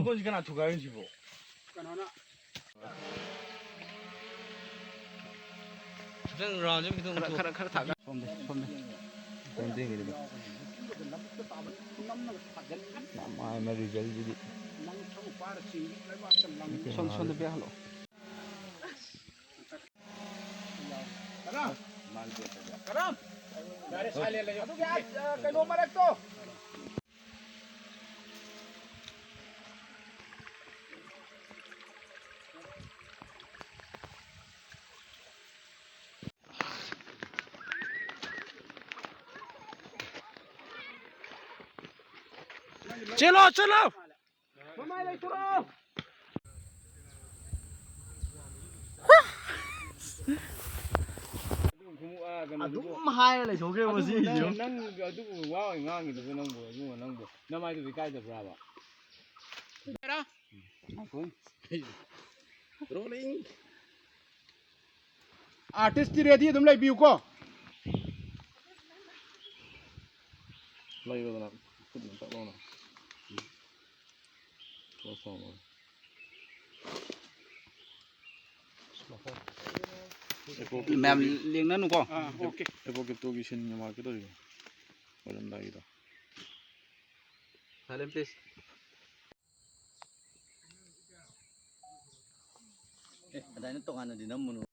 ꯃꯀꯣꯟꯁꯤ ꯀꯅꯥ ꯊꯨꯒꯥꯏꯔꯤꯁꯤꯕꯣ? ꯀꯩꯅꯣꯅ ꯈꯤꯇꯪ ꯔꯥꯎꯟꯁꯦ ꯈꯤꯇꯪ ꯈꯔ ꯊꯥꯒ ꯁꯣꯝꯗ ꯃꯥꯏ ꯔꯤꯖꯜꯁꯤꯗꯤ ꯁꯣꯝꯗ ꯄꯤꯍꯜꯂꯣ. ꯀꯔꯝ ꯌꯥꯔꯦ ꯁꯥꯏꯂꯦꯟ ꯂꯩꯌꯣ. ꯑꯗꯨꯒꯤ ꯀꯩꯅꯣ ꯃꯔꯛꯇꯣ. चलो चलो Mamãe, leitura! ꯑꯗꯨꯝ ꯍꯥꯏꯔ ꯂꯩꯊꯣꯛꯈ꯭ꯔꯦꯕ ꯃꯁꯤꯒꯤꯁꯨ. ꯅꯪ ꯑꯗꯨꯕꯨ ꯋꯥ ꯑꯣꯏ ꯉꯥꯡꯉꯤꯗꯨꯕꯨ ꯅꯪꯕꯨ ꯅꯃꯥꯏꯗꯨꯕꯨ ꯏꯀꯥꯏꯗꯕ꯭ꯔꯥꯕ? Artist ready adum lay biu ko. ꯂꯩꯔꯣꯗꯅ ꯈꯨꯠꯅ ꯇꯛꯂꯣꯅ. Ma'am lingnan ko. Okay. 에버게토기 신 마켓도 이거. 어른다이다. Silent please. Ada na tong ano din mo no.